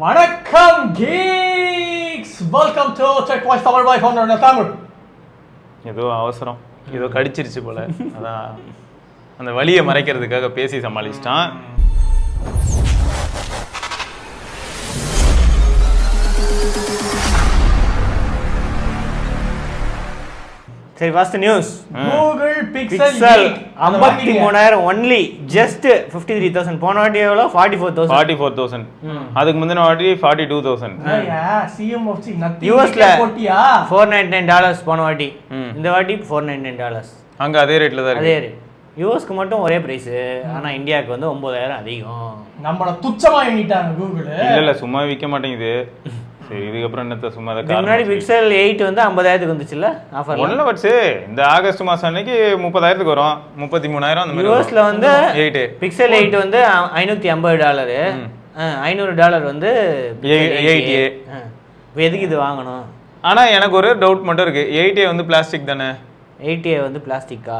வணக்கம் geeks, welcome to Tech Voice Tamil by Founder Tamil. ஏதோ அவசரம் ஏதோ கடிச்சிருச்சு போல, அதான் அந்த வலியை மறைக்கிறதுக்காக பேசி சமாளிச்சிட்டான். சரி, first news. Google Pixel 53,000 only, just 53,000. போன வாட்டி எவ்வளோ? 44,000. அதுக்கு முந்தின வாட்டி 42,000. சிஎம் ஆஃப் யூஎஸ்ல $499 போன வாட்டி. இந்த வாட்டி $499. அங்க அதே ரேட்ல தான் இருக்கு. அதே ரேட். யூஎஸ்க்கு மட்டும் ஒரே பிரைஸ், ஆனா இந்தியாவுக்கு வந்து 9,000 அதிகம். நம்மள துச்சமா எண்ணிட்டாங்க கூகுள். இல்ல சும்மா விற்க மாட்டேங்குது. சரி, இதுக்கப்புறம் என்னத்த சும்மா முன்னாடி பிக்சல் 8 வந்து 50,000 வந்துச்சுல்ல ஆஃபர். ஒன்றும் வச்சு இந்த ஆகஸ்ட் மாதம் அன்னைக்கு 30,000 வரும், 33,000 அந்த மாதிரி. யூஎஸ்ல வந்து 8 பிக்சல் 8 வந்து $550, $500 வந்து 8A. இப்போ எதுக்கு இது வாங்கணும்? ஆனால் எனக்கு ஒரு டவுட் மட்டும் இருக்கு, 8A வந்து பிளாஸ்டிக் தானே? 8A வந்து பிளாஸ்டிக்கா?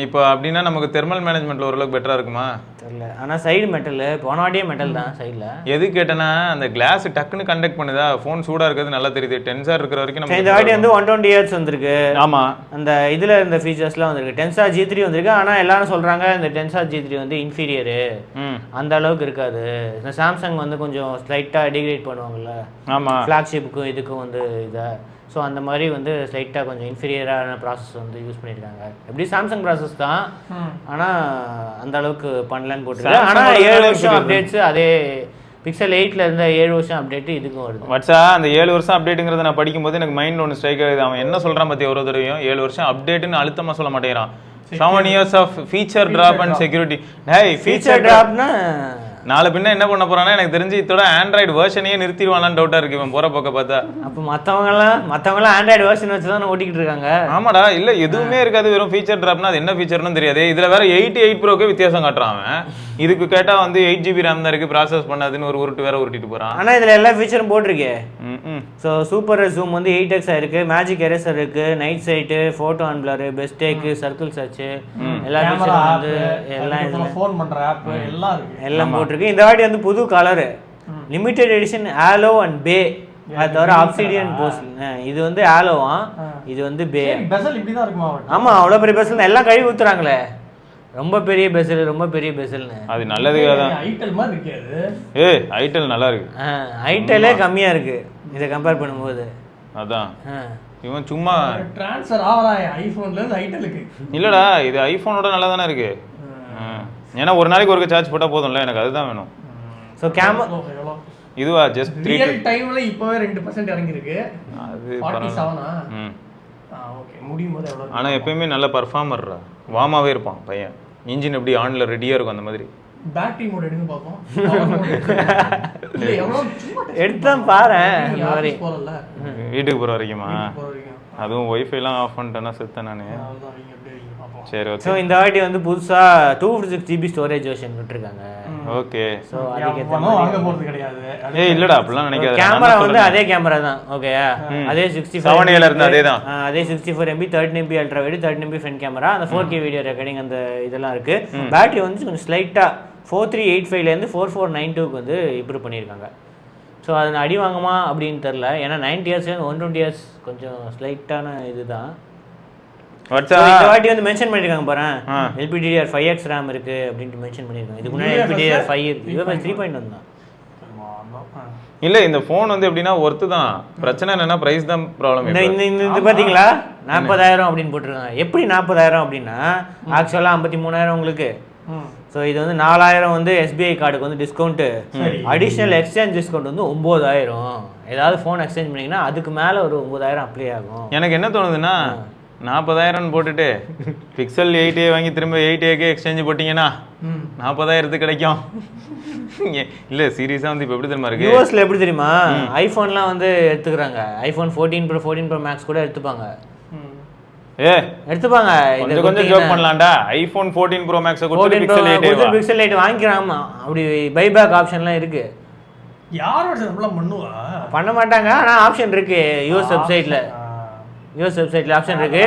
இப்போ அப்படின்னா நமக்கு தெர்மல் மேனேஜ்மெண்ட்ல ஓரளவுக்கு பெட்டரா இருக்குமா தெரியல. ஆனால் சைடு மெட்டல், போன வாட்டியே மெட்டல் தான் சைடில். எது கேட்டேன்னா அந்த கிளாஸ் டக்குன்னு கண்டக்ட் பண்ணுதா, ஃபோன் சூடாக இருக்கிறது நல்லா தெரியுது. டென்சார் இருக்கிற வரைக்கும் நம்ம இந்த வாட்டி வந்து 120Hz வந்திருக்கு. ஆமாம், அந்த இதில் இந்த ஃபீச்சர்ஸ்லாம் வந்திருக்கு. டென்சார் G3 வந்திருக்கு. ஆனால் எல்லாரும் சொல்கிறாங்க இந்த டென்சார் G3 வந்து இன்ஃபீரியரு, அந்த அளவுக்கு இருக்காது. இந்த சாம்சங் வந்து கொஞ்சம் ஸ்லைட்டாக டிகிரேட் பண்ணுவாங்கல்ல, ஆமாம், ஃப்ளாக்ஷிப்புக்கும் இதுக்கும் வந்து இதை. ஸோ அந்த மாதிரி வந்து ஸ்லைட்டாக கொஞ்சம் இன்ஃபீரியரான ப்ராசஸ் வந்து யூஸ் பண்ணியிருக்காங்க. எப்படி சாம்சங் ப்ராசஸ் தான், ஆனால் அந்த அளவுக்கு பண்ணலன்னு போட்டுருக்கு. ஆனால் 7 வருஷம் அப்டேட்ஸு அதே பிக்சல் 8ல இருந்த 7 வருஷம் அப்டேட்டு இதுக்கும் வருது. வட்சா அந்த 7 வருஷம் அப்டேட்டுங்கிறத நான் படிக்கும்போது எனக்கு மைண்ட் ஒன்று ஸ்ட்ரைக் ஆகுது. அவன் என்ன சொல்கிறான் பற்றி ஒரு தடவையும் 7 வருஷம் அப்டேட்டுன்னு அழுத்தமாக சொல்ல மாட்டேங்கிறான். 7 years of feature drop and security. Hey, feature ட்ராப்னா நாலு பின்ன என்ன பண்ண போறான்னா எனக்கு தெரிஞ்சு இதோட ஆண்ட்ராய்டு வெர்ஷனையே நிறுத்திடுவானான்னு டவுட்டா இருக்கு இவன் போற பக்கம் பார்த்தா. அப்போ மற்றவங்களாம் ஆண்ட்ராய்டு வெர்ஷன் வச்சு தான் ஓட்டிக்கிட்டு இருக்காங்க. ஆமாடா, இல்ல எதுவுமே இருக்காது, வெறும் ஃபீச்சர் ட்ராப்னா அது என்ன ஃபீச்சர்னு தெரியாது. இதுல வேற 8 ப்ரோக்கு வித்தியாசம் காட்டுறான் அவன். இதுக்கு கேட்டா வந்து 8GB RAM தான் இருக்கு, ப்ராசஸ் பண்ணாதுன்னு ஒரு உருட்டு வேற உருட்டிட்டு போறான். ஆனா இதுல எல்லா ஃபீச்சரும் போட்டிருக்கே. ஸோ சூப்பர் ஜூம் வந்து 8x இருக்கு, மேஜிக் எரேசர் இருக்கு, night sight, photo unblur, best take, circle search, எல்லா ஃபீச்சரும் வந்து எல்லாம் ஃபோன் பண்ற ஆப் எல்லாம் போட்டிருக்கு. இந்த வாட்டி வந்து புது colour limited edition aloe and bay, அது தவிர ஆப்சிடியன் போஸ். இது வந்து ஆலோவா, இது வந்து பே. பெசல் இப்படி தான் இருக்குமா? ஆமா, அவ்வளோ பெரிய பெசல் எல்லாம் கழுவி ஊத்துறாங்களே. ரொம்ப பெரிய பெசல், ரொம்ப பெரிய பெசல்னு. அது நல்லதுக்காக தான். ஐட்டல் மாதிரி இருக்கு அது. ஐட்டல் நல்லா இருக்கு. ஐட்டலே கம்மியா இருக்கு இதை கம்பேர் பண்ணும்போது. அதான் இவன் சும்மா ட்ரான்ஸ்ஃபர் ஆவறா ஐபோன்ல இருந்து ஐட்டலுக்கு. இல்லடா, இது ஐபோனோட நல்லா தானே இருக்கு. ஏன்னா ஒரு நாளைக்கு ஒருக்க சார்ஜ் போட்டா போதும்ல, எனக்கு அதுதான் வேணும். ஸோ கேமரா இதுவா ஜஸ்ட் ரியல் டைம்ல இப்பவே 2% இறங்கி இருக்கு. அது 47ஆ? ஓகே, முடியும் போது எவ்வளவு? ஆனா எப்பயுமே நல்ல பர்ஃபார்மர்ரா, வாமாவே இருப்பான் பையன். இன்ஜின் எப்படி ஆன்ல ரெடியா இருக்கும் அந்த மாதிரி. பேட்டரி மோட் எடுங்க பாப்போம். இல்ல எவ்வளவு சும்மா எடுத்தான் பாரு. போறல வீட்டுக்கு போற வரைக்குமா? அதுவும் வைஃபைலாம் ஆஃப் பண்ணிட்டேன்னா செத்தேன் நானு. சரி, ஓகே. ஸோ இந்த வாட்டி வந்து புதுசா 256GB ஸ்டோரேஜ் வெர்ஷன் விட்டுருக்காங்க. ஓகே. ஸோ அதுக்கு வாங்க போறது கிடையாது. இல்லடா அப்படிலாம் நினைக்காத. கேமரா வந்து அதே கேமரா தான். ஓகேயா, அதே 7A ல இருந்து அதே தான். அதே 64MB 13MP ultra wide, 13MP front camera, அந்த 4K வீடியோ ரெக்கார்டிங் அந்த இதெல்லாம் இருக்கு. பேட்டரி வந்து கொஞ்சம் ஸ்லைட்டா 4385ல இருந்து 4492க்கு வந்து இம்ப்ரூவ் பண்ணியிருக்காங்க. ஸோ அது அடி வாங்குமா அப்படின்னு தெரில. ஏன்னா 90Hz 120Hz கொஞ்சம் ஸ்லைட்டான இதுதான். இந்த வாட்டி வந்து மென்ஷன் பண்ணிருக்காங்க பாரு, LPDDR5X RAM இருக்கு அப்படின்ட்டு மென்ஷன் பண்ணிருக்காங்க. இதுக்கு முன்னாடி LPDDR5 இருக்கு, இது 3.1 தான். இல்ல இந்த ஃபோன் வந்து எப்படின்னா ஒர்த்து தான். பிரச்சனை என்னன்னா பிரைஸ் தான் ப்ராப்ளம். இந்த பாத்தீங்களா 40,000 அப்படின்னு போட்டுருக்காங்க. எப்படி 40,000 அப்படின்னா ஆக்சுவலா 53,000 உங்களுக்கு. ஸோ இது வந்து 4,000 வந்து SBI கார்டுக்கு வந்து டிஸ்கவுண்ட், அடிஷ்னல் எக்ஸ்சேஞ்ச் டிஸ்கவுண்ட் வந்து 9,000. ஏதாவது ஃபோன் எக்ஸ்சேஞ்ச் பண்ணீங்கன்னா அதுக்கு மேலே ஒரு 9,000 அப்ளை ஆகும். எனக்கு என்ன தோணுதுன்னா 40,000 போட்டுட்டு பிக்சல் 8A வாங்கி திரும்ப 8Aக்கு எக்ஸ்சேஞ்ச் போட்டிங்கன்னா 40,000 கிடைக்கும். இல்ல சீரியஸா வந்து இப்போ எப்படி தெரியுமா இருக்கு, யூஎஸ்ல எப்படி தெரியுமா, ஐபோன்லாம் வந்து எடுத்துக்கிறாங்க. ஐபோன் 14 Pro 14 Pro Max கூட எடுத்துப்பாங்க. எடுத்துப்பாங்க. கொஞ்சம் ஜோக் பண்ணலாம்டா. ஐபோன் 14 Pro Max கொடுத்து பிக்சல் 8 வாங்கிக்கிறாங்க. அப்படி பைபேக் ஆப்ஷன்லாம் இருக்கு. யாரோட நம்மளாம் பண்ணுவா? பண்ண மாட்டாங்க, ஆனா ஆப்ஷன் இருக்கு யூஎஸ் வெப்சைட்ல. ஆப்ஷன் இருக்கு.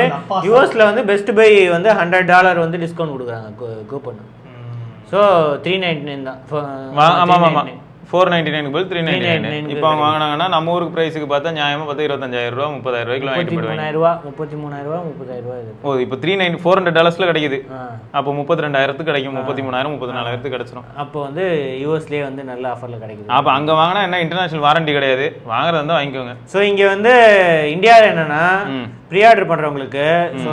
யூஎஸ்ல வந்து பெஸ்ட் பை வந்து $100 வந்து டிஸ்கவுண்ட் கொடுக்குறாங்க கூப்பன். ஸோ 399 தான். ஆமாம் ஆமாம் 499 பதில் 399. இப்போ அவங்க வாங்கினாங்கன்னா நம்ம ஊருக்கு பிரைஸுக்கு பார்த்தா நியாயமா பார்த்தா 25,000 ரூபா 30,000 ரூபாய்க்கு வாங்கிட்டு போயிடுவாங்க. 33,000 ஓ இப்போ $400 கிடைக்குது. அப்போ 32,000 கிடைக்கும், 33,000 34,000 கிடைச்சிடும். அப்போ வந்து யூஎஸ்லேயே வந்து நல்ல ஆஃபர்ல கிடைக்குது. அப்போ அங்கே வாங்கினா என்ன இன்டர்நேஷனல் வாரண்டி கிடையாது, வாங்குறதா இருந்தால் வாங்கிக்கோங்க. ஸோ இங்கே வந்து இந்தியாவில் என்னன்னா ப்ரீ ஆர்டர் பண்ணுறவங்களுக்கு ஸோ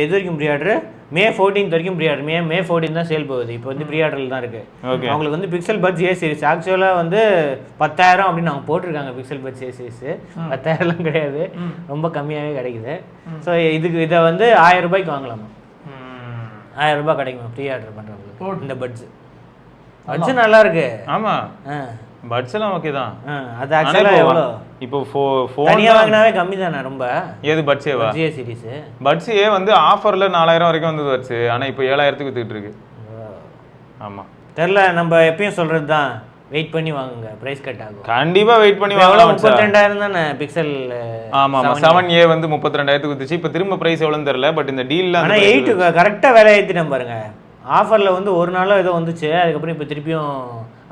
எது வரைக்கும் ப்ரீ ஆர்டர் May 14th வரைக்கும் ப்ரீ ஆர்டர். May 14 தான் சேல் போகுது. இப்போ வந்து ப்ரீ ஆர்டரில் தான் இருக்கு. அவங்களுக்கு வந்து பிக்சல் பட்ஸ் ஏ சீரிஸ் ஆக்சுவலாக வந்து 10,000 அப்படின்னு அவங்க போட்டிருக்காங்க. பிக்சல் பட்ஸ் ஏ சீரிஸ் 10,000லாம் கிடையாது, ரொம்ப கம்மியாகவே கிடைக்குது. ஸோ இதை வந்து 1000 ரூபாய்க்கு வாங்கலாமா? 1000 ரூபாய் கிடைக்குமா ப்ரீ ஆர்டர் பண்ணுறவங்களுக்கு இந்த பட்ஸ்? பட்ஸ் நல்லா இருக்கு. ஆமாம் பட்ஸ் எல்லாம் ஓகே தான். அது ஆக்சுவலா எவ்வளோ இப்போ ஃபோன் தனியா வாங்கினாவே கம்மி தானே ரொம்ப. ஏது பட்ஸ் ஏவா? ஜிஏ சீரிஸ் பட்ஸ் ஏ வந்து ஆஃபர்ல 4,000 வரைக்கும் வந்து பட்ஸ், ஆனா இப்போ 7,000க்கு வித்துட்டு இருக்கு. ஆமா தெரியல, நம்ம எப்பயும் சொல்றது தான், வெயிட் பண்ணி வாங்குங்க, பிரைஸ் கட் ஆகும். கண்டிப்பா வெயிட் பண்ணி வாங்கலாம். 32,000 தானே பிக்சல். ஆமா 7A வந்து 32,000க்கு வித்துச்சு. இப்போ திரும்ப பிரைஸ் எவ்வளவுன்னு தெரியல, பட் இந்த டீல்ல ஆனா 8 கரெக்டா விலை ஏத்திட்டேன் பாருங்க. ஆஃபர்ல வந்து ஒரு நாளோ ஏதோ வந்துச்சு, அதுக்கப்புறம் இப்போ திருப்பியும்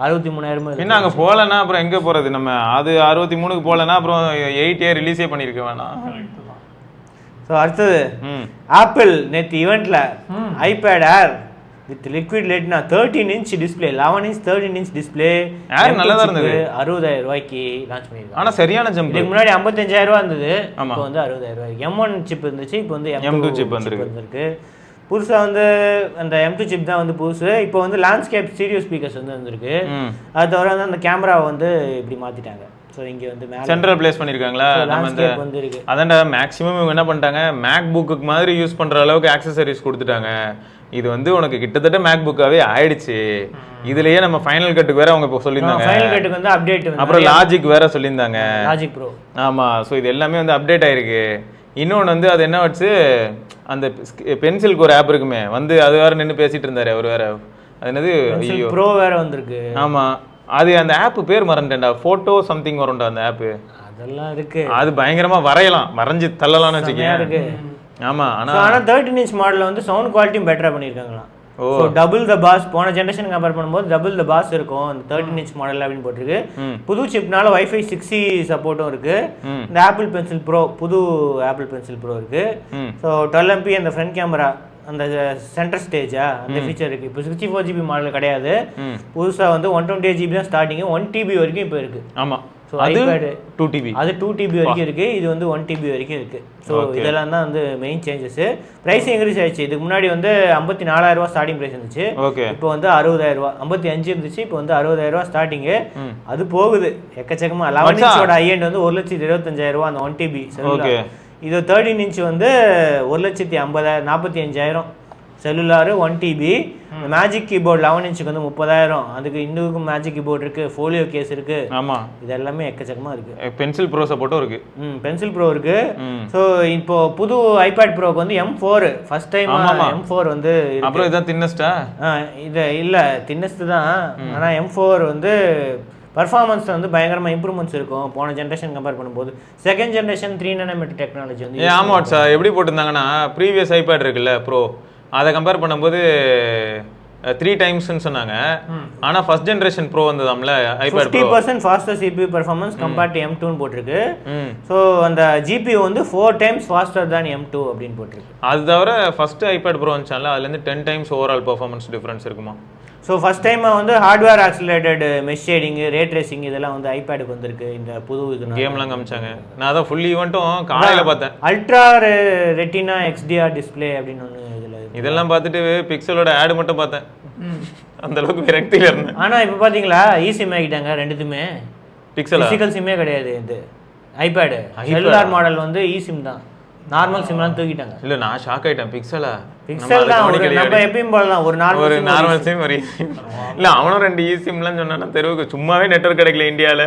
63,000. என்ன அங்கே போகலன்னா அப்புறம் எங்கே போகிறது? நம்ம அது 63க்கு போகலன்னா அப்புறம் 8A ரிலீஸே பண்ணியிருக்க வேணாம். ஸோ அடுத்தது ஆப்பிள் நேற்று ஈவெண்ட்டில் ஐபேட் ஏர் வித் லிக்விட் லைட்னா 13 inch display, 11 inch 13 inch display air நல்லா தான் இருந்தது. 60,000 ரூபாய்க்கு லான்ச் பண்ணியிருக்காங்க. ஆனால் சரியான ஜம்ப். இதுக்கு முன்னாடி 55,000 ரூபா இருந்தது, இப்போ வந்து 60,000 ரூபாய்க்கு. M1 சிப் இருந்துச்சு, இப்போ வந்து M2 சிப் வந்திருக்கு. புதுசாக வந்து அந்த M2 சிப் தான் வந்து புதுசு. இப்போ வந்து லேண்ட்ஸ்கேப் ஸ்டீரியோ ஸ்பீக்கர்ஸ் வந்து வந்திருக்கு. அது தவிர வந்து அந்த கேமராவை வந்து இப்படி மாற்றிட்டாங்க. ஸோ இங்கே வந்து சென்ட்ரல் பிளேஸ் பண்ணியிருக்காங்களா? நம்ம இந்த அதான்டா மேக்ஸிமம் இவங்க என்ன பண்ணிட்டாங்க, மேக் புக்கு மாதிரி யூஸ் பண்ணுற அளவுக்கு ஆக்சசரிஸ் கொடுத்துட்டாங்க. இது வந்து உனக்கு கிட்டத்தட்ட மேக் புக்காவே ஆயிடுச்சு. இதுலயே நம்ம ஃபைனல் கட்டுக்கு வேற அவங்க இப்போ சொல்லியிருந்தாங்க. ஃபைனல் கட்டுக்கு வந்து அப்டேட், அப்புறம் லாஜிக் வேற சொல்லியிருந்தாங்க, லாஜிக் ப்ரோ. ஆமாம், ஸோ இது எல்லாமே வந்து அப்டேட் ஆயிருக்கு. இன்னொன்று வந்து அது என்ன வச்சு அந்த பென்சிலுக்கு ஒரு ஆப் இருக்குமே வந்து அது வேற நின்று பேசிட்டு இருந்தாரு அவர் வேற, அது என்னது ப்ரோ வேற வந்திருக்கு. ஆமா அது அந்த ஆப் பேர் மறந்துட்டேன்டா, போட்டோ சம்திங் வரும்டா அந்த ஆப். அதெல்லாம் இருக்கு, அது பயங்கரமா வரையலாம், வரைஞ்சு தள்ளலாம்னு வச்சுக்கேன். ஆமா ஆனா 13 inch மாடல்ல வந்து சவுண்ட் குவாலிட்டியும் பெட்டரா பண்ணிருக்காங்களாம். ஸோ டபுள் த பாஸ், போன ஜென்ரேஷன் கம்பேர் பண்ணும்போது டபுள் த பாஸ் இருக்கும் அந்த 13 inch மாடல் அப்படின்னு போட்டிருக்கு. புது சிப்னால வைஃபை 6E சப்போர்ட்டும் இருக்கு. இந்த ஆப்பிள் பென்சில் ப்ரோ, புது ஆப்பிள் பென்சில் ப்ரோ இருக்கு. ஸோ 12MP அந்த ஃப்ரண்ட் கேமரா, அந்த சென்டர் ஸ்டேஜா அந்த ஃபீச்சர் இருக்கு. இப்போ 64GB மாடல் கிடையாது, புதுசாக வந்து 128GB தான் ஸ்டார்டிங், 1TB வரைக்கும் இப்போ இருக்கு. ஆமா, ஸோ ஐபேடு 2TB, அது 2TB வரைக்கும் இருக்கு, இது வந்து 1TB வரைக்கும் இருக்கு. ஸோ இதெல்லாம் தான் வந்து மெயின் சேஞ்சஸ். ப்ரைஸ் இன்க்ரீஸ் ஆயிடுச்சு. இதுக்கு முன்னாடி வந்து 54,000 ரூபா ஸ்டார்டிங் ப்ரைஸ் இருந்துச்சு, இப்போ வந்து 60,000 ரூபா. 55 இருந்துச்சு, இப்போ வந்து 60,000 ரூபா ஸ்டார்டிங்கு. அது போகுது எக்கச்சக்கமா. 11 inch ஹையண்ட் வந்து 1,25,000 ரூபா அந்த 1TB. இது 13 inch வந்து 1,50,000, 45,000 cellular 1TB. Magic keyboard 11 inch வந்து 30,000. அதுக்கு இன்னும் மேஜிக் கீபோர்ட் இருக்கு, ஃபோலியோ கேஸ் இருக்கு. ஆமா, இது எல்லாமே எக்கச்சக்கமா இருக்கு. பென்சில் ப்ரோ சப்போர்ட்டும் இருக்கு. பென்சில் ப்ரோ இருக்கு. ஸோ இப்போ புது ஐபேட் ப்ரோக்கு வந்து M4 ஃபர்ஸ்ட் டைம் M4 வந்து. அப்புறம் இதான் தின்னஸ்டா? இது இல்ல தின்னஸ்ட் தான், ஆனா M4 வந்து பர்ஃபார்மன்ஸ் வந்து பயங்கரமா இம்ப்ரூவ்மெண்ட்ஸ் இருக்கும் போன ஜென்ரேஷன் கம்பேர் பண்ணும்போது. செகண்ட் ஜென்ரேஷன் 3nm டெக்னாலஜி வந்து. ஆமா சார், எப்படி போட்டிருந்தாங்கன்னா ப்ரீவியஸ் ஐபேட் இருக்குல்ல ப்ரோ, அதை கம்பேர் பண்ணும்போது 3 டைம்ஸ்னு சொன்னாங்க. ஆனா ஃபர்ஸ்ட் ஜெனரேஷன் ப்ரோ வந்ததாம்ல iPad pro 50% faster CPU performance compared to M2 னு போட்டுருக்கு. சோ அந்த GPU வந்து 4 டைம்ஸ் ஃபாஸ்டர் than M2 அப்படினு போட்டுருக்கு. அது தவிர ஃபர்ஸ்ட் ஐபேட் ப்ரோ வந்துச்சால, அதுல இருந்து 10 டைம்ஸ் ஓவரால் பெர்ஃபார்மன்ஸ் டிஃபரன்ஸ் இருக்குமா. ஸோ ஃபர்ஸ்ட் டைம் வந்து ஹார்ட்வேர் ஆக்சிலேட்டட் மெஷ் ஷேடிங், ரே ட்ரேசிங் இதெல்லாம் வந்து ஐபேடுக்கு வந்திருக்கு. இந்த புது இது கேம்லாம் காமிச்சாங்க. நான் அதான் ஃபுல் ஈவெண்ட்டும் காலையில பார்த்தேன். அல்ட்ரா ரெட்டினா XDR டிஸ்ப்ளே அப்படின்னு ஒன்று இதெல்லாம் பார்த்துட்டு பிக்சலோட ஆட் மட்டும் பார்த்தேன், அந்த அளவுக்கு விரக்தியில இருந்தேன். ஆனால் இப்போ பார்த்தீங்களா eSIM ஆகிட்டாங்க ரெண்டுத்துமே. பிக்சல் சிம்மே கிடையாது இது ஐபேடு. செல்லுலார் மாடல் வந்து eSIM தான், நார்மல் சிம்லாம் தூக்கிட்டாங்க. இல்லை நான் ஷாக் ஆகிட்டேன். பிக்சல் தான் நம்ம எப்பயும் போடலாம், ஒரு நார்மல் சிம் ஒரு eSIM. இல்லை அவனும் 2 eSIMலாம் சொன்னா தெருவுக்கு சும்மாவே நெட்வொர்க் கிடைக்கல இந்தியாவில்.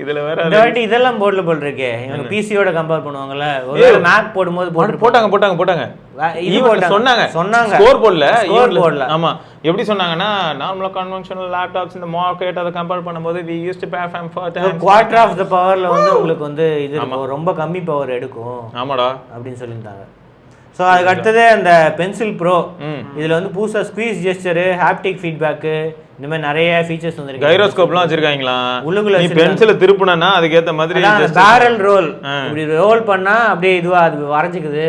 இதில் வேற இதெல்லாம் போர்டில் போட்டிருக்கே, இவங்க பிசியோட கம்பேர் பண்ணுவாங்கல்ல. ஒரு மேக் போடும்போது போட்டாங்க சொன்னாங்க ஸ்கோர் போடல. ஆமா, எப்படி சொன்னாங்கன்னா நார்மலா கன்வென்ஷனல் லேப்டாப்ஸ் இந்த மார்க்கெட் அதை கம்பேர் பண்ணும்போது we used to perform for quarter of the powerல வந்து உங்களுக்கு வந்து இது ரொம்ப கம்மி பவர் எடுக்கும். ஆமாடா அப்படின்னு சொல்லியிருந்தாங்க. ஸோ அதுக்கு அடுத்தது அந்த பென்சில் ப்ரோ, இதில் வந்து புதுசாக ஸ்குவீஸ் ஜெஸ்டரு, ஹாப்டிக் ஃபீட்பேக்கு, இந்த மாதிரி நிறைய ஃபீச்சர்ஸ் வந்துருக்கு. கைரோஸ்கோப்லாம் வச்சிருக்காங்களா உள்ளுக்குள்ள நீ பென்சிலை திருப்புனா அதுக்கேற்ற மாதிரி பேரல் ரோல் இப்படி ரோல் பண்ணா அப்படியே இதுவா அது வரைஞ்சிக்குது.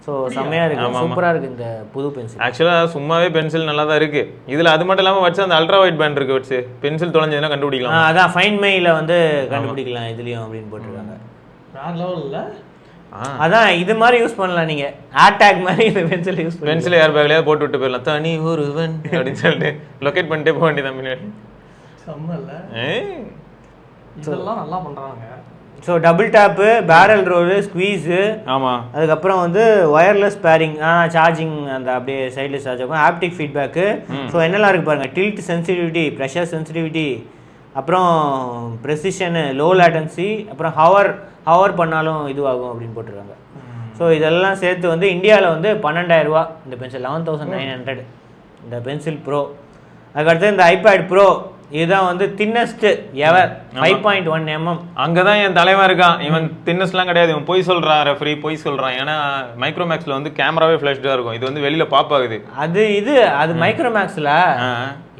ஸோ செம்மையா இருக்கு, சூப்பரா இருக்கு இந்த புது பென்சில். ஆக்சுவலாக சும்மாவே பென்சில் நல்லா தான் இருக்கு. இதில் அது மட்டும் இல்லாமல் வச்சு அந்த அல்ட்ரா வைட் பேண்ட் இருக்கு, வச்சு பென்சில் தொலைஞ்சதுன்னா கண்டுபிடிக்கலாம். அதான் ஃபைண்ட் மைல வந்து கண்டுபிடிக்கலாம் இதுலயும் அப்படின்னு போட்டிருக்காங்க. வேற லெவல் இல்ல. அதான் இது மாதிரி யூஸ் பண்ணலாம் நீங்க, ஏர்டேக் மாதிரி இந்த பென்சில் யூஸ் பண்ணி பென்சில் ஏர் பேக்லயே போட்டு விட்டு போயிடலாம். தனி ஒருவன் அப்படின்னு சொல்லிட்டு லொகேட் பண்ணிட்டே போக வேண்டியதான் முன்னாடி. செம்ம இல்ல, இதெல்லாம் நல்லா பண்றாங்க. So double tape, barrel roll, squeeze, ஆமாம், அதுக்கப்புறம் வந்து ஒயர்லெஸ் பேரிங், சார்ஜிங் அந்த அப்படியே சைடில் சார்ஜ் ஆகும், ஆப்டிக் ஃபீட்பேக்கு. ஸோ என்னெல்லாம் இருக்குது பாருங்கள், டில்ட் சென்சிட்டிவிட்டி, ப்ரெஷர் சென்சிட்டிவிட்டி, அப்புறம் ப்ரெசிஷனு, லோ லேட்டன்சி, அப்புறம் ஹவர் பண்ணாலும் இதுவாகும் அப்படின்னு போட்டிருக்காங்க. ஸோ இதெல்லாம் சேர்த்து வந்து இந்தியாவில் வந்து 12,000 இந்த பென்சில், 11,900 இந்த பென்சில் ப்ரோ. அதுக்கடுத்து இந்த ஐபேட் ப்ரோ, இதுதான் வந்து தின்னஸ்ட் எவர் 5.1 mm. அங்கதான் என் தலைவன் இருக்கான். இவன் தின்னஸ்ட்லாம் கிடையாது, இவன் போய் சொல்றான், ரெஃப்ரி போய் சொல்றான். ஏன்னா மைக்ரோமேக்ஸ்ல வந்து கேமராவே ஃபிளாஷ்டா இருக்கும், இது வந்து வெளியில பாப்பாகுது. அது மைக்ரோமேக்ஸ்ல,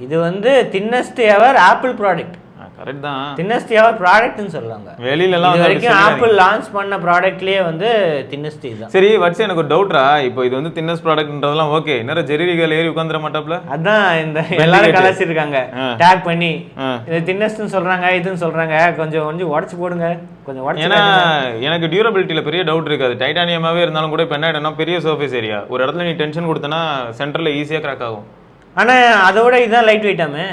இது வந்து தின்னஸ்ட் எவர் ஆப்பிள் ப்ராடக்ட். கரெக்ட் தான், தின்னஸ்ட் எவர் ப்ராடக்ட்னு சொல்லுவாங்க. வெளியில எல்லாம் இது வரைக்கும் ஆப்பிள் லான்ச் பண்ண ப்ராடக்ட்லயே வந்து தின்னஸ்ட் இதுதான். சரி வட்ஸ், எனக்கு ஒரு டவுட்ரா, இப்போ இது வந்து தின்னஸ்ட் ப்ராடக்ட்ன்றதெல்லாம் ஓகே, இன்னும் ஜெரிகள் ஏறி உட்காந்துற மாட்டாப்ல. அதான் இந்த எல்லாரும் கலாச்சிருக்காங்க டேக் பண்ணி, இது தின்னஸ்ட்னு சொல்றாங்க, இதுன்னு சொல்றாங்க, கொஞ்சம் உடச்சு போடுங்க, கொஞ்சம் உடச்சு. ஏன்னா எனக்கு டியூரபிலிட்டியில பெரிய டவுட் இருக்காது. டைட்டானியமாவே இருந்தாலும் கூட இப்போ என்ன ஆயிடும்னா பெரிய சர்ஃபேஸ் ஏரியா, ஒரு இடத்துல நீ டென்ஷன் கொடுத்தனா சென்டர்ல ஈஸியா கிராக் ஆகும். ஆனா அதோட இதுதான் லைட் வெயிட்டாமே.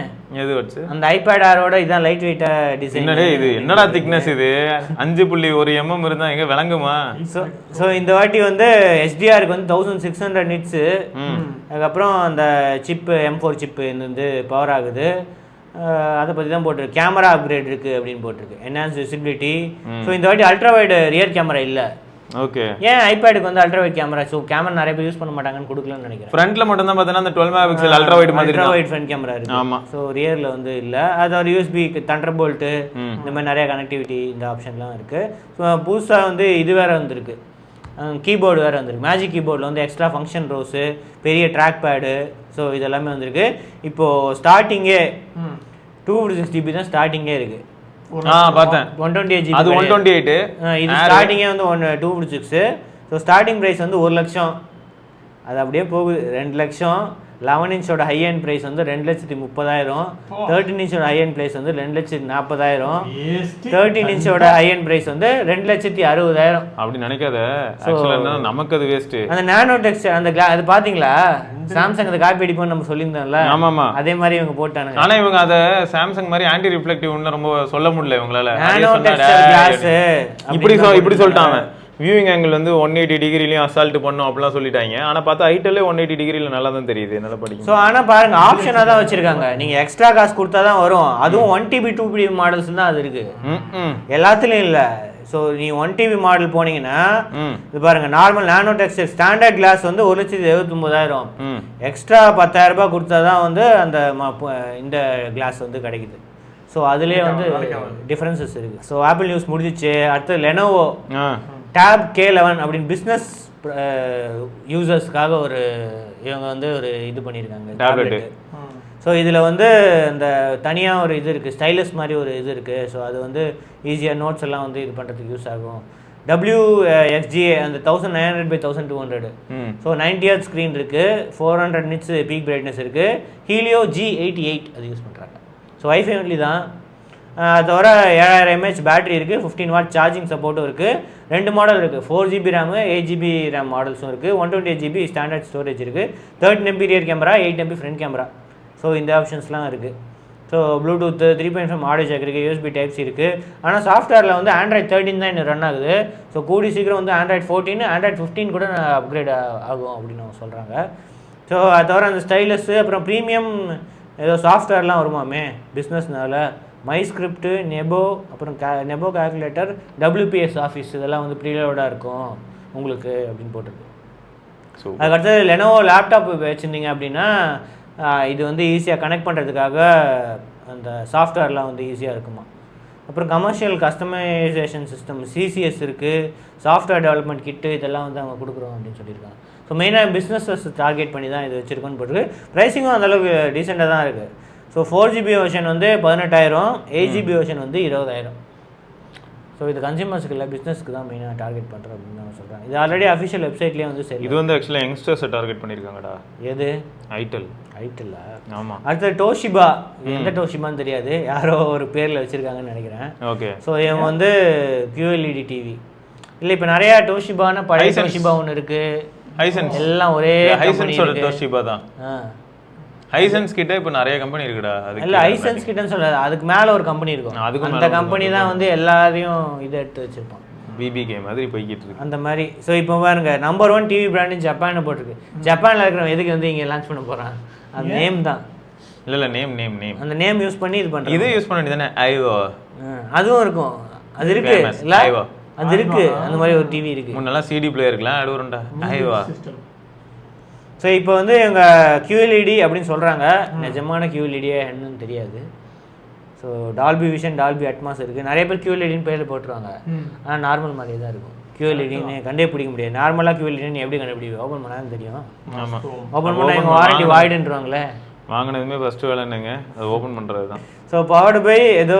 எது வச்சு அந்த ஐபேட் ஆரோட இதான் லைட் வெயிட்டா டிசைன். இது என்னடா திக்னஸ், இது 5.1 mm இருந்தா எங்க விளங்குமா? ஸோ இந்த வாட்டி வந்து எஸ்டிஆருக்கு வந்து 1600 நிட்ஸு, அதுக்கப்புறம் அந்த சிப்பு M4 சிப்பு இந்த வந்து பவர் ஆகுது. அதை பற்றி தான் போட்டிருக்கு. கேமரா அப்கிரேட் இருக்குது அப்படின்னு போட்டிருக்கு, என்ஹான்ஸ் விசிபிலிட்டி. ஸோ இந்த வாட்டி அல்ட்ரா வைடு ரியர் கேமரா இல்லை. ஓகே, ஏன் ஐபேடுக்கு வந்து ultra wide camera? So camera நிறைய பேர் யூஸ் பண்ண மாட்டாங்கன்னு கொடுக்கலன்னு நினைக்கிறேன். ஃப்ரண்ட்ல மட்டும் தான் பார்த்தீங்கன்னா அந்த 12 MP அல்ட்ரா வைட் மாதிரி அல்ட்ரா வைட் ஃப்ரண்ட் கேமரா இருக்கு. ஆமா, ஸோ ரியர்ல வந்து இல்லை. அது ஒரு USB தண்டர் போல்ட்டு இந்த மாதிரி நிறைய கனெக்டிவிட்டி இந்த ஆப்ஷன்லாம் இருக்கு. ஸோ புதுசாக வந்து இது வேற வந்துருக்கு, கீபோர்டு வேறு வந்திருக்கு. மேஜிக் கீபோர்டில் வந்து எக்ஸ்ட்ரா ஃபங்க்ஷன் ரோஸு, பெரிய ட்ராக் பேடு, ஸோ இதெல்லாமே வந்திருக்கு. இப்போது ஸ்டார்டிங்கே 256 GB தான் ஸ்டார்டிங்கே இருக்குது. பார்த்தேன் 128 GB, அது 128. இது ஸ்டார்டிங்கே வந்து 256. ஸோ ஸ்டார்டிங் ப்ரைஸ் வந்து 1 லட்சம், அது அப்படியே போகுது 2 லட்சம். 11 இன்ச்சோட ஹை அண்ட் ப்ரைஸ் வந்து 2,30,000. 13 இன்ச்சோட ஹை அண்ட் ப்ரைஸ் வந்து 2,40,000. 13 இன்ச்சோட ஹை அண்ட் ப்ரைஸ் வந்து 2,60,000. அப்படி நினைக்காத, நமக்கு அது வேஸ்ட். அந்த நானோ டெக்ஸ்டர் அந்த அது பாத்தீங்களா, சாம்சங் அதை காப்பி அடிப்போம்னு நம்ம சொல்லியிருந்தோம்ல. ஆமாமா, அதே மாதிரி இவங்க போட்டானுங்க. ஆனா இவங்க அதை சாம்சங் மாதிரி ஆன்டி ரிஃப்ளெக்டிவ்னு ரொம்ப சொல்ல முடியல இவங்களால. நானோ டெக்ஸ்டர் கிளாஸ் இப்படி சொல்லிட்டாங்க. வியூவிங் ஆங்கிள் வந்து 180 டிகிரிலையும் அசால்ட் பண்ணும் அப்படிலாம் சொல்லிட்டாங்க. ஆனால் பார்த்தா ஐட்டலே 180 டிகிரியில் நல்லா தான் தெரியுது, நல்லா படிக்கும். ஸோ ஆனால் பாருங்க, ஆப்ஷனாக தான் வச்சிருக்காங்க. நீங்கள் எக்ஸ்ட்ரா காசு கொடுத்தா தான் வரும். அதுவும் 1TB 2TB மாடல்ஸ் தான் அது இருக்கு, எல்லாத்துலேயும் இல்லை. ஸோ நீ 1TB மாடல் போனீங்கன்னா இது பாருங்க, நார்மல் நானோ டெக்ஸ்டர் ஸ்டாண்டர்ட் கிளாஸ் வந்து 1,79,000. எக்ஸ்ட்ரா 10,000 ரூபாய் கொடுத்தா தான் வந்து அந்த இந்த கிளாஸ் வந்து கிடைக்குது. ஸோ அதுலேயே வந்து டிஃப்ரென்சஸ் இருக்குது. ஸோ ஆப்பிள் நியூஸ் முடிஞ்சிச்சு. அடுத்து லெனோவோ டேப் K11 அப்படின்னு பிஸ்னஸ் யூசர்ஸ்க்காக ஒரு இவங்க வந்து ஒரு இது பண்ணியிருக்காங்க டேப்லெட்டு. ஸோ இதில் வந்து இந்த தனியாக ஒரு இது இருக்குது, ஸ்டைலஸ் மாதிரி ஒரு இது இருக்குது. ஸோ அது வந்து ஈஸியாக நோட்ஸ் எல்லாம் வந்து இது பண்ணுறதுக்கு யூஸ் ஆகும். WXGA அந்த 1900x1200. ஸோ 90 Hz ஸ்க்ரீன் இருக்குது, 400 nits பீக் பிரைட்னஸ் இருக்குது. ஹீலியோ G88 அது யூஸ் பண்ணுறாங்க. ஸோ வைஃபை ஒன்லி தான். அது தவிர 7000 mAh பேட்டரி இருக்குது, 15 வாட் சார்ஜிங் சப்போர்ட்டும் இருக்குது. 2 மாடல் இருக்குது, 4GB RAM 8GB RAM மாடல்ஸும் இருக்குது. 128 GB ஸ்டாண்டர்ட் ஸ்டோரேஜ் இருக்குது. 13 MP rear camera, 8 MP front camera. So இந்த ஆப்ஷன்ஸ்லாம் இருக்குது. ஸோ ப்ளூடூத் 3.5 ஆடியோ ஜாக் இருக்குது, USB Type-C இருக்குது. ஆனால் சாஃப்ட்வேரில் வந்து Android 13 தான் இன்னும் ரன் ஆகுது. ஸோ கூடி சீக்கிரம் வந்து Android 14, Android 15 கூட அப்கிரேட் ஆகும் அப்படின்னு அவங்க சொல்கிறாங்க. ஸோ அது தவிர அந்த ஸ்டைலஸ்ஸு, அப்புறம் ப்ரீமியம் ஏதோ சாஃப்ட்வேர்லாம் வருமாமே பிஸ்னஸ்னால, மை ஸ்கிரிப்ட், நெபோ, அப்புறம் நெபோ கால்குலேட்டர், WPS ஆஃபீஸ் இதெல்லாம் வந்து ப்ரீலோடாக இருக்கும் உங்களுக்கு அப்படின்னு போட்டிருக்கு. அதுக்கடுத்து லெனோவோ லேப்டாப் வச்சுருந்தீங்க அப்படின்னா இது வந்து ஈஸியாக கனெக்ட் பண்ணுறதுக்காக அந்த சாஃப்ட்வேர்லாம் வந்து ஈஸியாக இருக்குமா. அப்புறம் கமர்ஷியல் கஸ்டமைசேஷன் சிஸ்டம் CCS இருக்குது, சாஃப்ட்வேர் டெவலப்மெண்ட் கிட்டு இதெல்லாம் வந்து அவங்க கொடுக்குறோம் அப்படின்னு சொல்லியிருக்காங்க. ஸோ மெயினாக பிஸ்னஸஸ் டார்கெட் பண்ணி தான் இது வச்சுருக்கோன்னு போட்டிருக்கு. ப்ரைஸிங்கும் அந்தளவுக்கு டீசெண்டாக தான் இருக்குது. ஸோ 4GB வெர்ஷன் வந்து 18,000, 8GB வெர்ஷன் வந்து 20,000. ஸோ இது கன்சியூமர்ஸ்க்கு இல்லை, பிஸ்னஸ்க்கு தான் மெயினாக டார்கெட் பண்ணுறோம் அப்படின்னு தான் சொல்கிறாங்க. இது ஆல்ரெடி அஃபிஷியல் வெப்சைட்லேயே வந்து சரி. இது வந்து ஆக்சுவலாக யங்ஸ்டர்ஸை டார்கெட் பண்ணியிருக்காங்கடா. எது? ஐட்டல். ஆமாம். அடுத்தது டோஷிபா. எந்த டோஷிபான்னு தெரியாது, யாரோ ஒரு பேரில் வச்சுருக்காங்கன்னு நினைக்கிறேன். ஓகே. ஸோ இவங்க வந்து QLED டிவி. இல்லை இப்போ நிறையா டோஷிபான பழைய டோஷிபா ஒன்று இருக்குது. ஹைசென்ஸ் எல்லாம் ஒரே ஹைசென்ஸோட டோஷிபா தான். ஹைசென்ஸ் கிட்ட இப்போ நிறைய கம்பெனி இருக்குடா. அது இல்லை ஹைசென்ஸ் கிட்டன்னு சொல்லாது, அதுக்கு மேலே ஒரு கம்பெனி இருக்கும். அந்த கம்பெனி தான் வந்து எல்லாரையும் இதை எடுத்து வச்சிருப்பான். BBK மாதிரி போய்கிட்டு இருக்கு அந்த மாதிரி. ஸோ இப்போ பாருங்க, நம்பர் 1 டிவி பிராண்ட் ஜப்பான் போட்டிருக்கு. ஜப்பானில் இருக்கிறவங்க எதுக்கு வந்து இங்கே லான்ச் பண்ண போகிறான்? அந்த நேம் தான். இல்லை நேம் அந்த நேம் யூஸ் பண்ணி இது பண்ணுறது. இது யூஸ் பண்ண வேண்டியதானே? ஐவோ அதுவும் இருக்கும். அது இருக்கு இல்லை, அது இருக்கு. அந்த மாதிரி ஒரு டிவி இருக்கு. முன்னெல்லாம் CD பிளேயர் இருக்கலாம், அது வரும்டா ஐவா. ஸோ இப்போ வந்து இவங்க QLED அப்படின்னு சொல்கிறாங்க. நிஜமான QLED-யே என்னன்னு தெரியாது. So Dolby vision, Dolby Atmos இருக்குது. நிறைய பேர் QLED-ன்னு பேரில் போட்டுருவாங்க. ஆனால் நார்மல் மாதிரியே தான் இருக்கும். QLED-ன்னு கண்டே பிடிக்க முடியாது. நார்மலாக QLED-ன்னு எப்படி கண்டுபிடிக்கும்? ஓப்பன் பண்ணாலும் தெரியும். ஆமாம், ஓப்பன் பண்ணால் இவங்க வாரண்டி வாய்டுன்றாங்களே. வாங்கினதுமே ஃபஸ்ட்டு வேலை என்னங்க, அது ஓப்பன் பண்ணுறது தான். ஸோ பவர்டு பை ஏதோ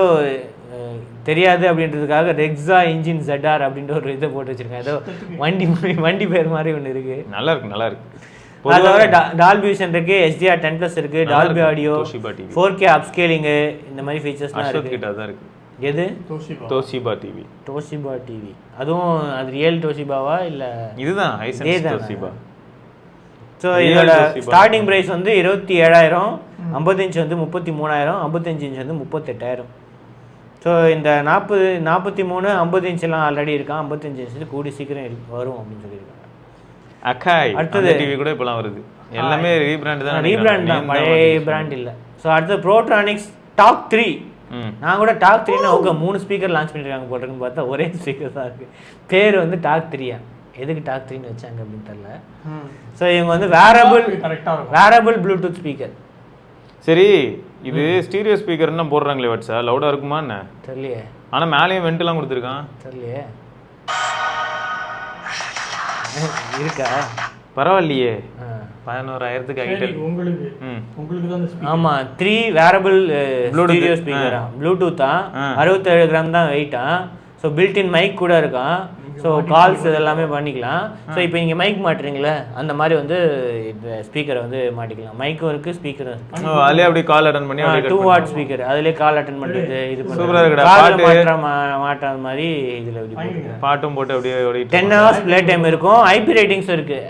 தெரியாது அப்படின்றதுக்காக ரெக்ஸா இன்ஜின் ZR அப்படின்ற ஒரு இதை போட்டு வச்சுருக்கேன். ஏதோ வண்டி பேர் மாதிரி ஒன்று இருக்குது. நல்லா இருக்கு. அதோட டால்பி விஷன் இருக்கு, HDR 10+ இருக்கு, டால்பி ஆடியோ, 4K அப்ஸ்கேலிங், இந்த மாதிரி ஃபீச்சர்ஸ்லாம் இருக்கு. எது? Toshiba TV. அதுவும் அது ரியல் டோஷிபாவா இல்ல? இதுதான் ஹைசென்ஸ் டோஷிபா. ஸோ இதோட ஸ்டார்டிங் ப்ரைஸ் வந்து 27,000, 50 இன்ச் வந்து 33,000, 55 இன்ச் வந்து 38,000. ஸோ இந்த 43, 50 இன்ச்லாம் ஆல்ரெடி இருக்கான். 55 இன்ச் கூடி சீக்கிரம் வரும் அப்படின்னு சொல்லியிருக்காங்க. அடுத்தது டிவி கூட இப்போலாம் வருது. எல்லாமே ரீபிராண்ட் தான். ரீபிராண்ட் தான், பழைய பிராண்ட் இல்லை. ஸோ அடுத்து ப்ரோட்ரானிக்ஸ் டாக் 3. நான் கூட டாக் 3ன்னு ஓகே 3 ஸ்பீக்கர் லான்ச் பண்ணியிருக்காங்க போட்டிருக்குன்னு பார்த்தா ஒரே ஸ்பீக்கர் தான் இருக்குது. பேர் வந்து டாக் 3. எதுக்கு டாக் 3ன்னு வச்சாங்க அப்படின்னு தெரியல. ஸோ இவங்க வந்து வேரபிள் ப்ளூடூத் ஸ்பீக்கர். சரி, இது ஸ்டீரியோ ஸ்பீக்கர்னு போடுறாங்களே வாட்ஸா, லவுடாக இருக்குமா என்ன தெரியலையே. ஆனால் மேலேயும் வெண்ட்லாம் கொடுத்துருக்கான். தெரியலையே, இருக்கா? பரவாயில்லையே. 11,000க்கு ஐட்டல் உங்களுக்கு தான். ஆமா, 3 வேரபிள் ஸ்டீரியோ ஸ்பீக்கரா, ப்ளூடூத்தா, 67 கிராம் தான் வெயிட்டா. ஸோ பில்ட்-இன் மைக் கூட இருக்கான். ஸோ கால்ஸ் இதெல்லாமே பண்ணிக்கலாம். ஸோ இப்போ நீங்கள் மைக் மாட்டுறீங்களே அந்த மாதிரி வந்து இந்த ஸ்பீக்கரை வந்து மாட்டிக்கலாம். மைக்கும் இருக்குது, ஸ்பீக்கரும் இருக்குது. அதுலேயே அப்படியே கால் அட்டன் பண்ணி 2 வாட் ஸ்பீக்கர், அதுலேயே கால் அட்டன் பண்ணுறது, இது மாட்டுற மாதிரி இதில் பாட்டும் போட்டு அப்படியே 10 hours ப்ளே டைம் இருக்கும். IP ரேட்டிங்ஸும் இருக்குது,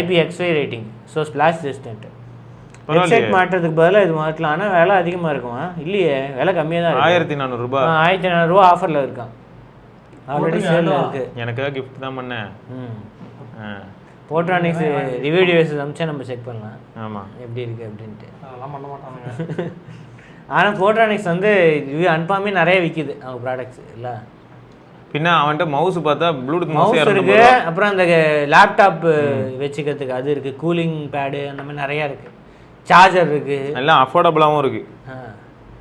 IPX5 rating. So splash resistant. Headset மாட்டுறதுக்கு பதிலாக இது மாட்டலாம். ஆனால் விலை அதிகமாக இருக்குமா? இல்லையே, விலை கம்மியாக தான் இருக்குது. 1,400 ரூபாய். 1,400 ரூபா ஆஃபரில் இருக்கான். ஆல்ரெடி சேல்ல இருக்கு. எனக்காக கிஃப்ட் தான் பண்ணேன். போட்ரானிக்ஸ் ரிவ்யூ டிவைஸஸ் அம்சா நம்ம செக் பண்ணலாம். ஆமாம், எப்படி இருக்குது அப்படின்ட்டு. அதெல்லாம் பண்ண மாட்டாங்க. ஆனால் போட்ரானிக்ஸ் வந்து ரிவ்யூ அனுப்பாமே நிறைய விற்கிது அவங்க ப்ராடக்ட்ஸ் இல்லை. பின்ன அவன்கிட்ட மவுஸ் பார்த்தா ப்ளூடூத் மவுஸ் இருக்கு. அப்புறம் அந்த லேப்டாப் வச்சுக்கிறதுக்கு அது இருக்கு, கூலிங் பேடு அந்த மாதிரி நிறையா இருக்கு, சார்ஜர் இருக்கு, எல்லாம் அஃபோர்டபுளாகவும் இருக்கு.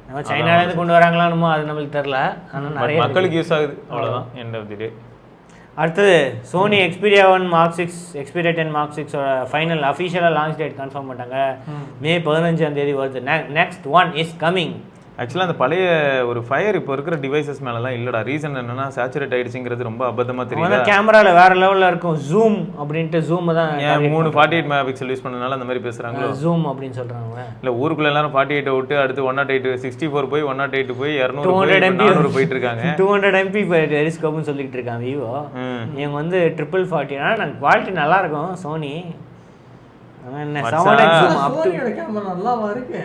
நம்ம சைனாலேருந்து கொண்டு வராங்களான்னு அது நம்மளுக்கு தெரில. ஆனால் நிறைய மக்களுக்கு யூஸ் ஆகுது, அவ்வளோதான். End of the day. அடுத்தது Sony Xperia 1 Mark 6, Xperia 10 Mark 6ஓட ஃபைனல் அஃபிஷியலாக லான்ச் டேட் கன்ஃபார்ம் பண்ணிட்டாங்க. மே 15 வருது. Next one is coming. ஆக்சுவலாக அந்த பழைய ஒரு ஃபயர் இப்போ இருக்கிற டிவைசஸ் மேலலாம் இல்லைடா. ரீசன் என்னன்னா சேச்சுரேட் ஆயிடுச்சுங்கிறது ரொம்ப அபத்தமாக தெரியுது. கேமராவில் வேற லெவலில் இருக்கும். ஜூம் அப்படின்ட்டு ஜூம் தான் 3 48 மெகா பிக்சல் யூஸ் பண்ணனால அந்த மாதிரி பேசுகிறாங்க. ஜூம் அப்படின்னு சொல்கிறாங்க. இல்லை, ஊருக்குள்ள எல்லாரும் 48 விட்டு அடுத்து 108 64 போய் 108 போய் 200 போயிட்டு இருக்காங்க. 200 MP பெரிஸ்கோப்னு சொல்லிட்டு இருக்காங்க விவோ. இவங்க வந்து 4040. ஆனால் எனக்கு குவாலிட்டி நல்லா இருக்கும். சோனி என்ன 7x zoom up to camera நல்லாவா இருக்கு.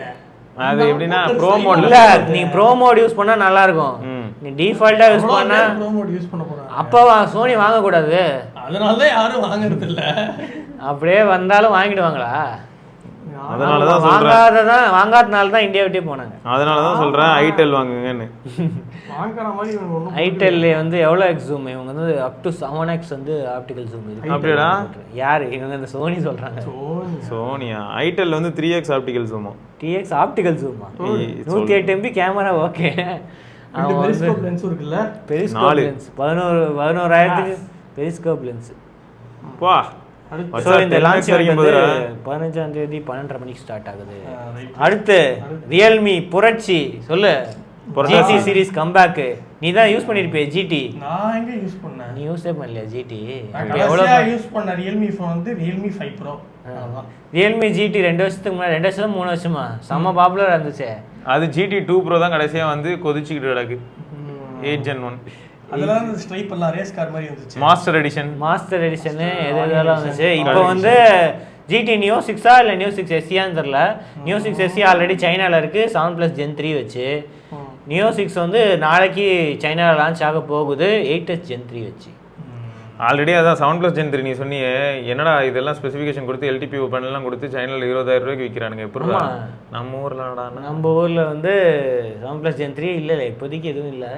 அது எப்படின்னா ப்ரோ மோட் இல்ல, நீ ப்ரோ மோட் யூஸ் பண்ணா நல்லா இருக்கும். நீ டிஃபால்ட்டா யூஸ் பண்ணா ப்ரோ மோட் யூஸ் பண்ண போறாங்க. அப்ப சோனி வாங்க கூடாது. அதனால தான் யாரும் வாங்குறது இல்ல. அப்படியே வந்தாலும் வாங்கிடுவாங்களா? அதனால தான் சொல்றேன், வாங்காதனால தான் இந்தியா விட்டே போனாங்க. அதனால தான் சொல்றேன் ஐடெல் வாங்குங்கன்னு. வாங்குற மாதிரி ஒண்ணு. ஐடெல் வந்து எவ்வளோ எக்ஸ் ஜூம்? இவங்க வந்து அப் டு 7x வந்து ஆப்டிகல் ஜூம் இருக்கு. அப்படியேடா? யாரு இவங்க? இந்த சோனி சொல்றாங்க. சோனியா? ஐடெல் வந்து 3x optical zoom. 3x optical ஜூமா? 108 MP camera okay. Periscope lens இருக்குல்ல, பெரிஸ்கோப் லென்ஸ் 11,000க்கு பெரிஸ்கோப் லென்ஸ். வா, ஸோ இந்த லான்ச் வந்து 15ஆம் தேதி 12:30 மணிக்கு ஸ்டார்ட் ஆகுது. அடுத்து ரியல்மி புரட்சி சொல்லு. GT series comeback. நீ தான் யூஸ் பண்ணிருப்பிய GT. நான் எங்க யூஸ் பண்ணேன்? நீ யூஸே பண்ணலையா GT? எவ்வளவு யூஸ் பண்ண Realme ஃபோன் வந்து Realme 5 Pro. Realme GT 2 வருஷத்துக்கு முன்னாடி 2 வருஷம் 3 வருஷமா செம்ம பாப்புலரா இருந்துச்சு. அது GT 2 Pro தான் கடைசியா வந்து கொதிச்சிக்கிட்டு கிடக்கு. 8 Gen 1. அதெல்லாம் அந்த ஸ்ட்ரைப் எல்லாம் ரேஸ் கார் மாதிரி இருந்துச்சு. மாஸ்டர் எடிஷன் எதெல்லாம் வந்துச்சு. இப்போ வந்து GT Neo 6 இல்ல Neo 6 SEன்னு தெரியல. Neo 6 SE ஆல்ரெடி சைனால இருக்கு 7+ Gen 3 வச்சு. Neo 6 வந்து நாளைக்கு சைனால லான்ச் ஆக போகுது 8s Gen 3 வச்சு. ஆல்ரெடி அதான் 7+ Gen 3 நீ சொன்னியே, என்னடா இதெல்லாம் ஸ்பெசிஃபிகேஷன் கொடுத்து LTP ஓப்பன் எல்லாம் கொடுத்து சைனால 20,000 ரூபாய்க்கு விற்கிறானுங்க. எப்படி நம்ம ஊர்ல வந்து 7+ Gen 3 இல்ல இப்போதைக்கு எதுவும் இல்லை.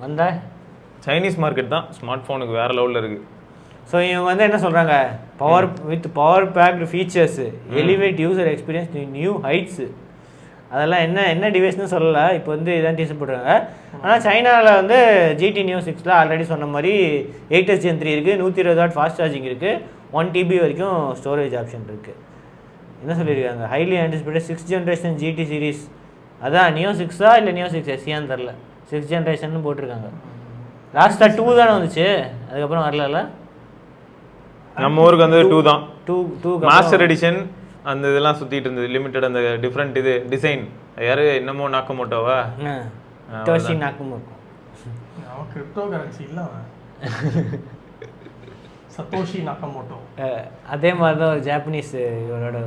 வந்தா சைனீஸ் மார்க்கெட் தான் ஸ்மார்ட் ஃபோனுக்கு வேற லெவலில் இருக்கு. ஸோ இவங்க வந்து என்ன சொல்றாங்க, power packed features, elevate user experience, new heights. அதெல்லாம் என்ன டிவைஸ்னு சொல்லலை. இப்போ வந்து இதான் டீசர் போடுறாங்க. ஆனால் சைனாவில் வந்து GT Neo 6ல ஆல்ரெடி சொன்ன மாதிரி 8s Gen 3 இருக்குது, 120W ஃபாஸ்ட் சார்ஜிங் இருக்குது, 1 TB வரைக்கும் ஸ்டோரேஜ் ஆப்ஷன் இருக்குது. என்ன சொல்லியிருக்காங்க, highly anticipated 6th generation GT series. அதான் Neo 6 இல்லை Neo 6 SEன்னு தெரில, 6th generation போட்டிருக்காங்க. லாஸ்ட்டாக 2 தானே வந்துச்சு, அதுக்கப்புறம் வரல. நம்ம ஊருக்கு வந்து 2 தான். 2 மாஸ்டர் எடிஷன் அந்த இதெல்லாம் சுத்திட்டு இருந்தது, லிமிட்டட் அந்த டிஃப்ரெண்ட் இது டிசைன். யாரு என்னமோ நாக்கமோட்டோவா? Toshi Nakamoto. அவன் கிரிப்டோ கரன்சி இல்ல, சத்தோஷி நாக்கமோட்டோ. அதே மாதிரி தான் ஒரு ஜாப்பனீஸ் இவரோட.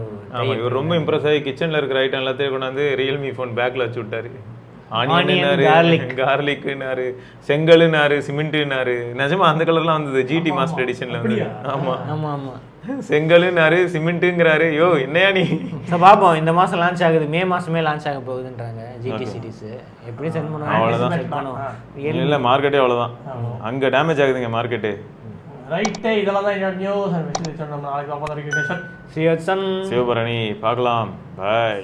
ஆமா, இவர் ரொம்ப இம்ப்ரெஸ் ஆகி கிச்சன்ல இருக்கிற ஐட்டம் எல்லாத்தையும் கொண்டாந்து Realme ஃபோன் பேக்ல வச்சு விட்டாரு. கார்லிக்னாரு, செங்கல்னாரு, சிமெண்ட்னாரு. நிஜமா அந்த கலர்லாம் வந்தது GT மாஸ்டர் எடிஷன்ல வந்து. ஆமா செங்கல்னாரு, சிமெண்ட்ங்கறாரு. யோ என்னையா நீ? பாப்போம், இந்த மாசம் லான்ச் ஆகுது, மே மாசமே லான்ச் ஆக போகுதுன்றாங்க GT சீரிஸ். எப்படி சென்ட் பண்ணுவாங்க? அவ்வளவுதான். இல்ல மார்க்கெட்டே அவ்வளவுதான். அங்க டேமேஜ் ஆகுதுங்க மார்க்கெட். ரைட், இதெல்லாம் தான் என்னோட நியூஸ். நம்ம நாளைக்கு பார்ப்போம். சிவபரணி பார்க்கலாம். பை.